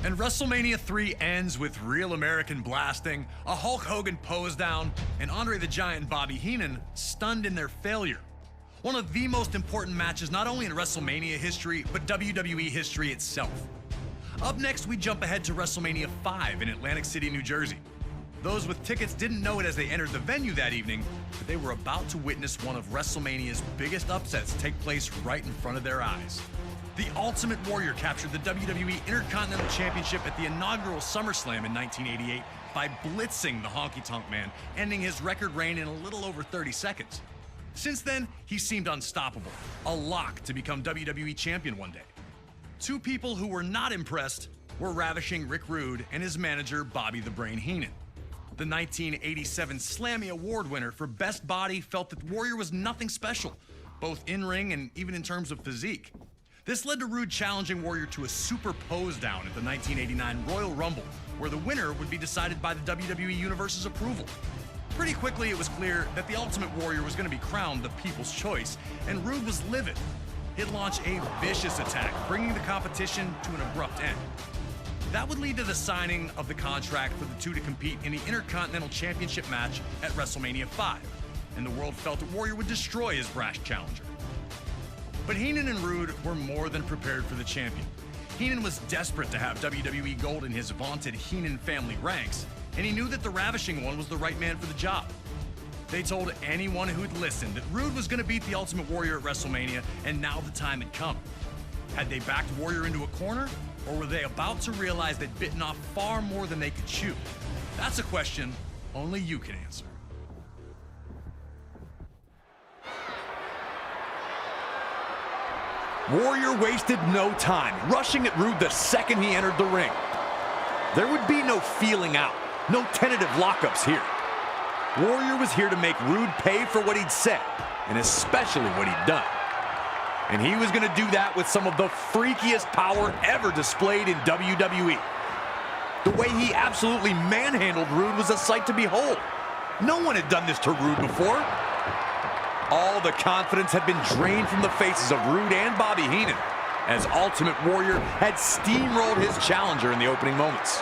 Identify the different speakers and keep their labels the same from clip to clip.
Speaker 1: And WrestleMania 3 ends with Real American blasting, a Hulk Hogan pose down, and Andre the Giant and Bobby Heenan stunned in their failure. One of the most important matches not only in WrestleMania history, but WWE history itself. Up next, we jump ahead to WrestleMania 5 in Atlantic City, New Jersey. Those with tickets didn't know it as they entered the venue that evening, but they were about to witness one of WrestleMania's biggest upsets take place right in front of their eyes. The Ultimate Warrior captured the WWE Intercontinental Championship at the inaugural SummerSlam in 1988 by blitzing the Honky Tonk Man, ending his record reign in a little over 30 seconds. Since then, he seemed unstoppable, a lock to become WWE Champion one day. Two people who were not impressed were ravishing Rick Rude and his manager Bobby the Brain Heenan. The 1987 Slammy Award winner for Best Body felt that Warrior was nothing special, both in-ring and even in terms of physique. This led to Rude challenging Warrior to a super pose down at the 1989 Royal Rumble, where the winner would be decided by the WWE Universe's approval. Pretty quickly, it was clear that the Ultimate Warrior was going to be crowned the people's choice, and Rude was livid. He'd launch a vicious attack, bringing the competition to an abrupt end. That would lead to the signing of the contract for the two to compete in the Intercontinental Championship match at WrestleMania 5, and the world felt that Warrior would destroy his brash challenger. But Heenan and Rude were more than prepared for the champion. Heenan was desperate to have WWE Gold in his vaunted Heenan family ranks, and he knew that the Ravishing One was the right man for the job. They told anyone who'd listened that Rude was going to beat the Ultimate Warrior at WrestleMania, and now the time had come. Had they backed Warrior into a corner, or were they about to realize they'd bitten off far more than they could chew? That's a question only you can answer. Warrior wasted no time, rushing at Rude the second he entered the ring. There would be no feeling out, no tentative lockups here. Warrior was here to make Rude pay for what he'd said, and especially what he'd done. And he was going to do that with some of the freakiest power ever displayed in WWE. The way he absolutely manhandled Rude was a sight to behold. No one had done this to Rude before. All the confidence had been drained from the faces of Rude and Bobby Heenan, as Ultimate Warrior had steamrolled his challenger in the opening moments.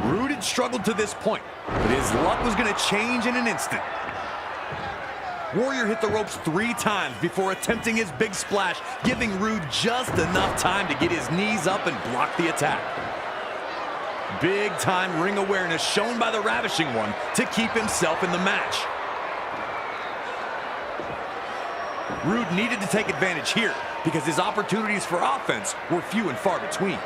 Speaker 1: Rude had struggled to this point, but his luck was going to change in an instant. Warrior hit the ropes 3 times before attempting his big splash, giving Rude just enough time to get his knees up and block the attack. Big time ring awareness shown by the Ravishing One to keep himself in the match. Rude needed to take advantage here because his opportunities for offense were few and far between.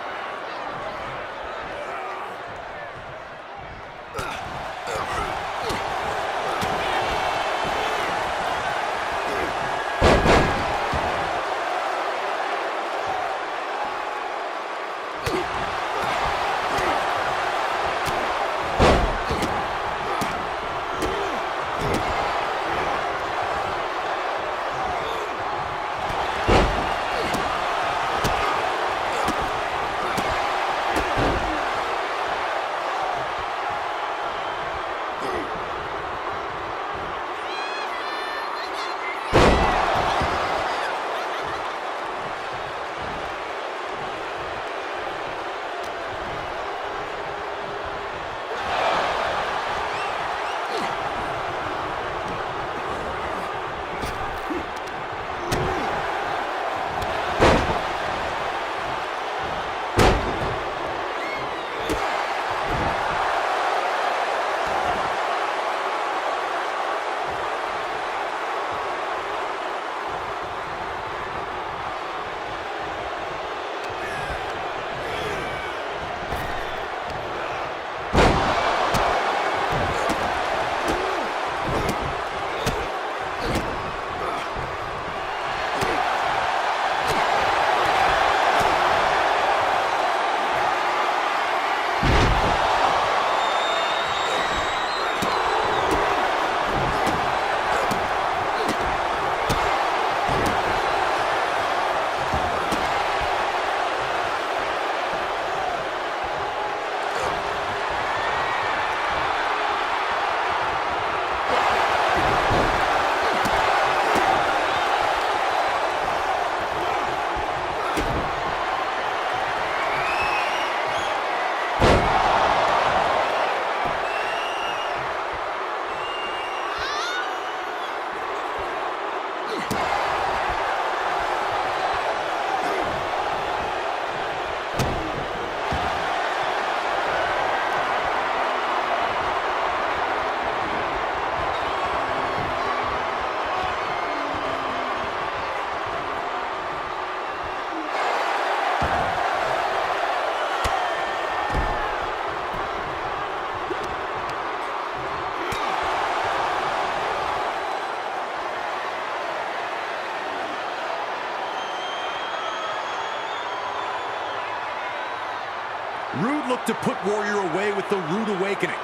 Speaker 2: Rude looked to put Warrior away with the Rude Awakening.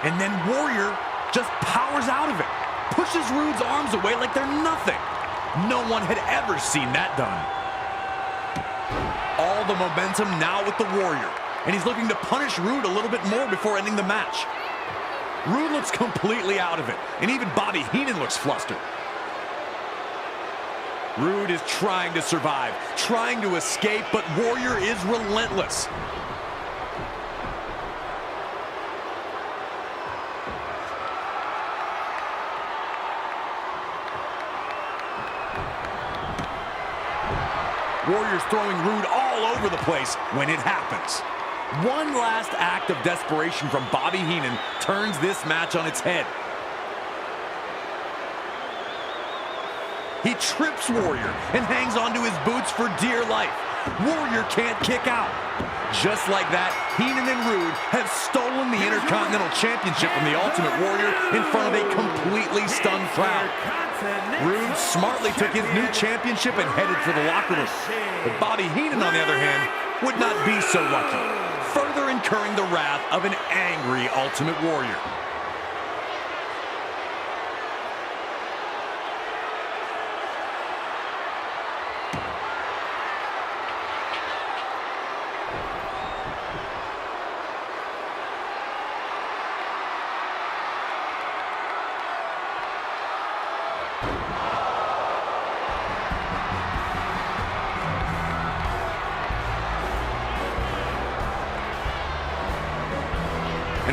Speaker 2: And then Warrior just powers out of it. Pushes Rude's arms away like they're nothing. No one had ever seen that done. All the momentum now with the Warrior. And he's looking to punish Rude a little bit more before ending the match. Rude looks completely out of it. And even Bobby Heenan looks flustered. Rude is trying to survive, trying to escape, but Warrior is relentless. Warrior's throwing Rude all over the place when it happens. One last act of desperation from Bobby Heenan turns this match on its head. He trips Warrior and hangs onto his boots for dear life. Warrior can't kick out. Just like that, Heenan and Rude have stolen the Intercontinental Championship from the Ultimate Warrior in front of a completely stunned crowd. Rude smartly took his new championship and headed for the locker room. But Bobby Heenan, on the other hand, would not be so lucky, further incurring the wrath of an angry Ultimate Warrior.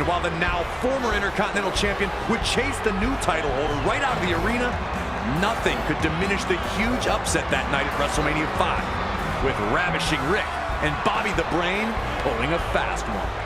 Speaker 2: And while the now former Intercontinental Champion would chase the new title holder right out of the arena, nothing could diminish the huge upset that night at WrestleMania 5, with Ravishing Rick and Bobby the Brain pulling a fast one.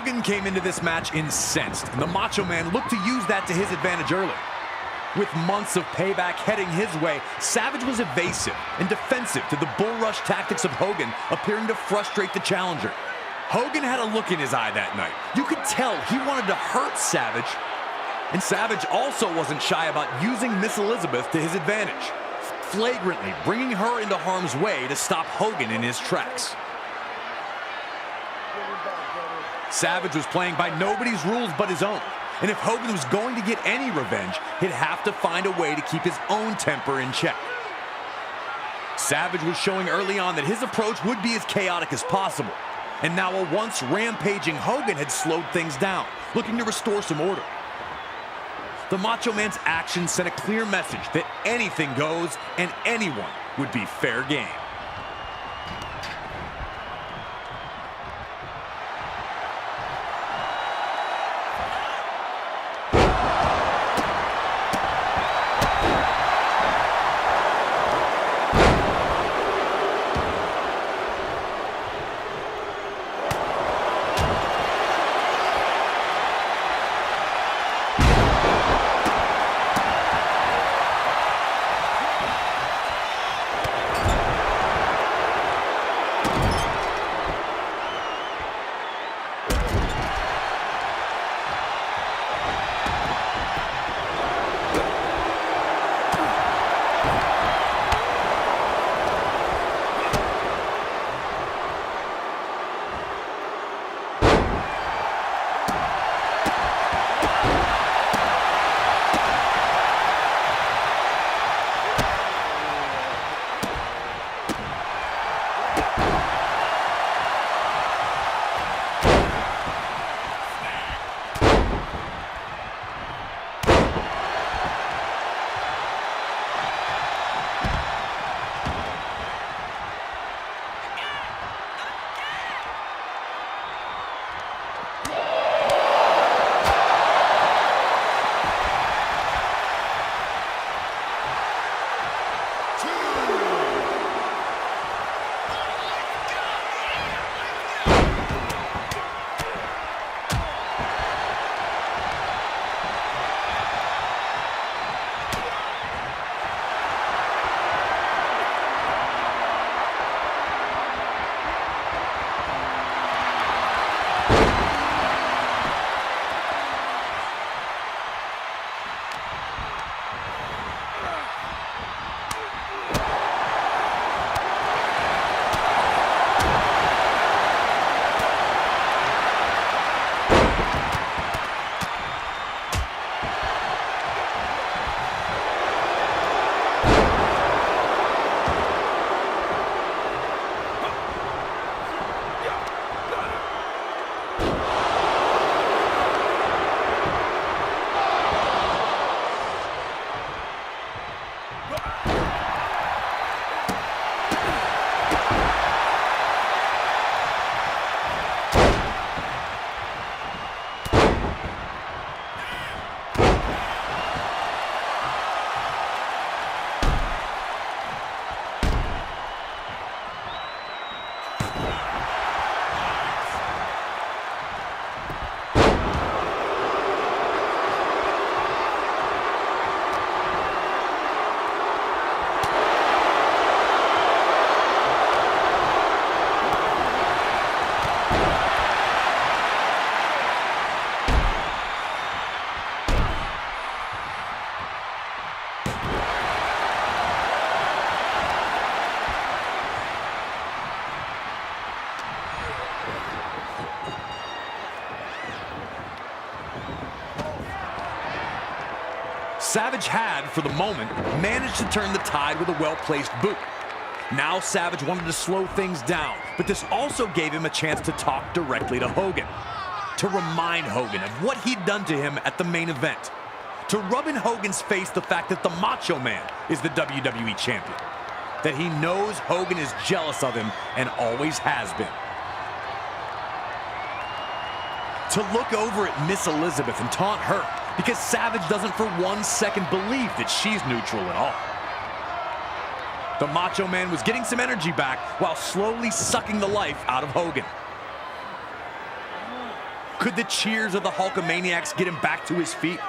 Speaker 2: Hogan came into this match incensed, and the Macho Man looked to use that to his advantage early. With months of payback heading his way, Savage was evasive and defensive to the bull rush tactics of Hogan, appearing to frustrate the challenger. Hogan had a look in his eye that night. You could tell he wanted to hurt Savage, and Savage also wasn't shy about using Miss Elizabeth to his advantage, flagrantly bringing her into harm's way to stop Hogan in his tracks. Savage was playing by nobody's rules but his own. And if Hogan was going to get any revenge, he'd have to find a way to keep his own temper in check. Savage was showing early on that his approach would be as chaotic as possible. And now a once rampaging Hogan had slowed things down, looking to restore some order. The Macho Man's actions sent a clear message that anything goes and anyone would be fair game. Savage had, for the moment, managed to turn the tide with a well-placed boot. Now Savage wanted to slow things down, but this also gave him a chance to talk directly to Hogan. To remind Hogan of what he'd done to him at the main event. To rub in Hogan's face the fact that the Macho Man is the WWE Champion. That he knows Hogan is jealous of him and always has been. To look over at Miss Elizabeth and taunt her because Savage doesn't for 1 second believe that she's neutral at all. The Macho Man was getting some energy back while slowly sucking the life out of Hogan. Could the cheers of the Hulkamaniacs get him back to his feet?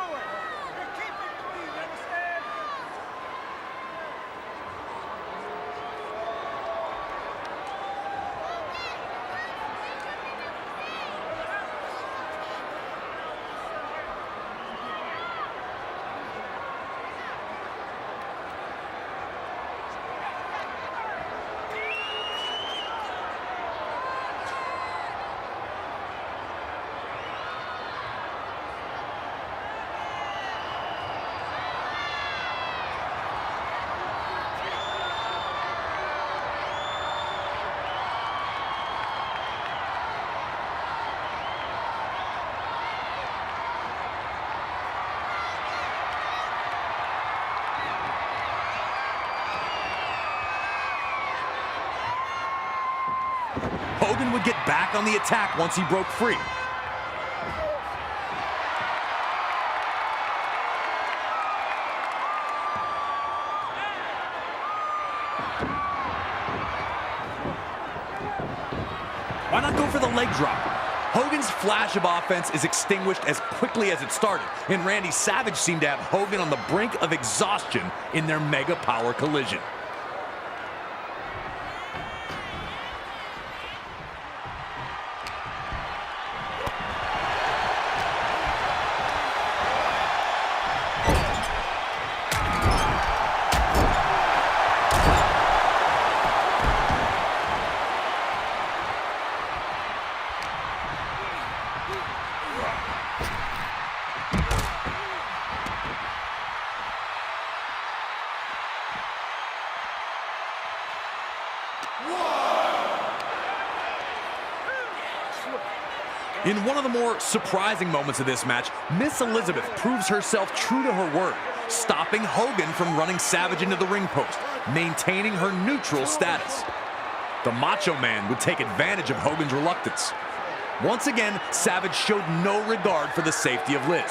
Speaker 2: Hogan would get back on the attack once he broke free. Why not go for the leg drop? Hogan's flash of offense is extinguished as quickly as it started, and Randy Savage seemed to have Hogan on the brink of exhaustion in their mega power collision. In one of the more surprising moments of this match, Miss Elizabeth proves herself true to her word, stopping Hogan from running Savage into the ring post, maintaining her neutral status. The Macho Man would take advantage of Hogan's reluctance. Once again, Savage showed no regard for the safety of Liz.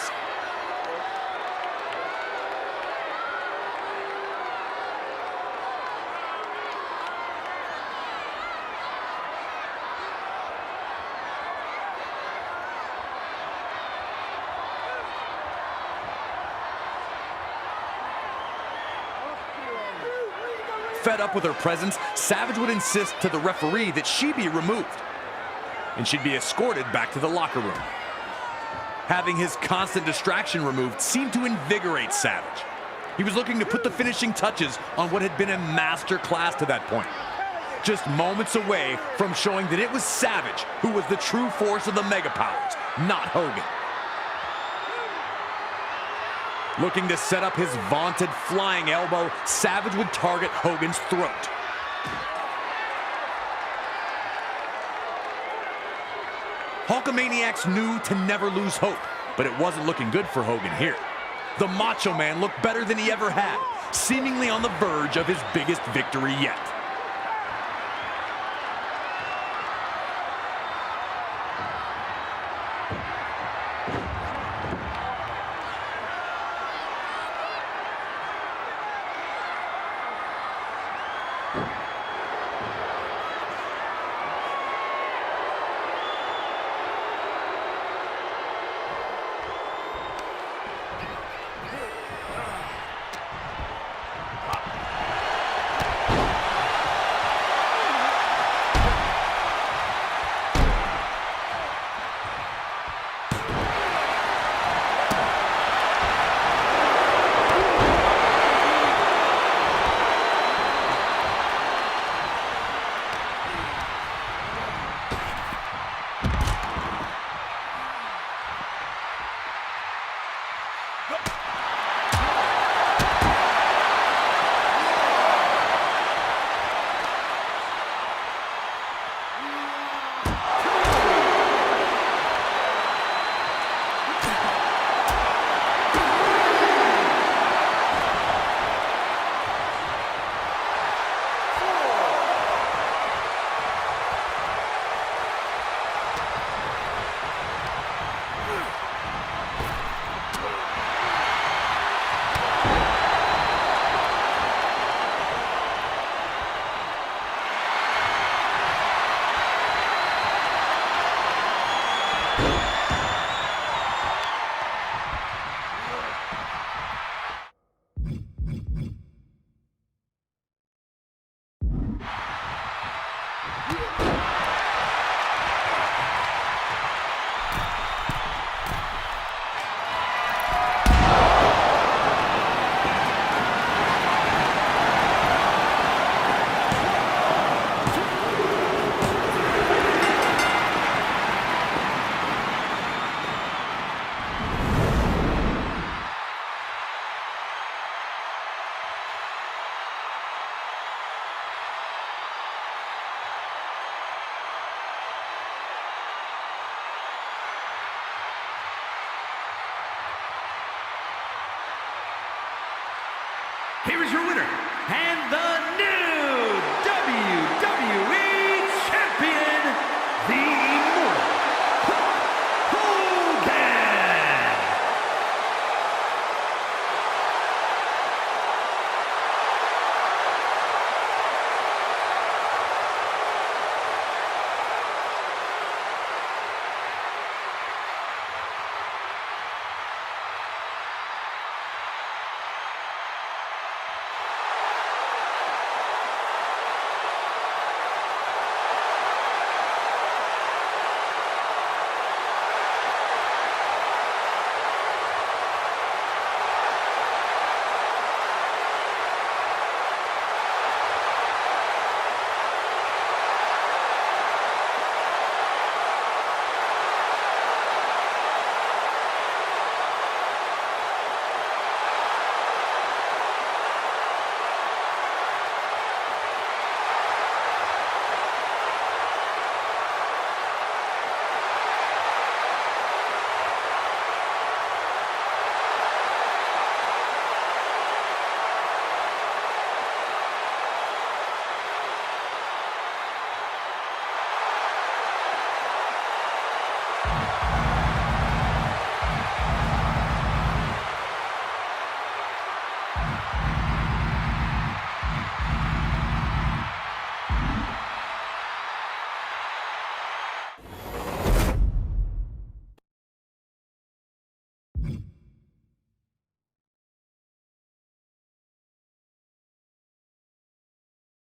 Speaker 2: Fed up with her presence, Savage would insist to the referee that she be removed, and she'd be escorted back to the locker room. Having his constant distraction removed seemed to invigorate Savage. He was looking to put the finishing touches on what had been a master class to that point. Just moments away from showing that it was Savage who was the true force of the Mega Powers, not Hogan. Looking to set up his vaunted flying elbow, Savage would target Hogan's throat. Hulkamaniacs knew to never lose hope, but it wasn't looking good for Hogan here. The Macho Man looked better than he ever had, seemingly on the verge of his biggest victory yet.
Speaker 1: your winner,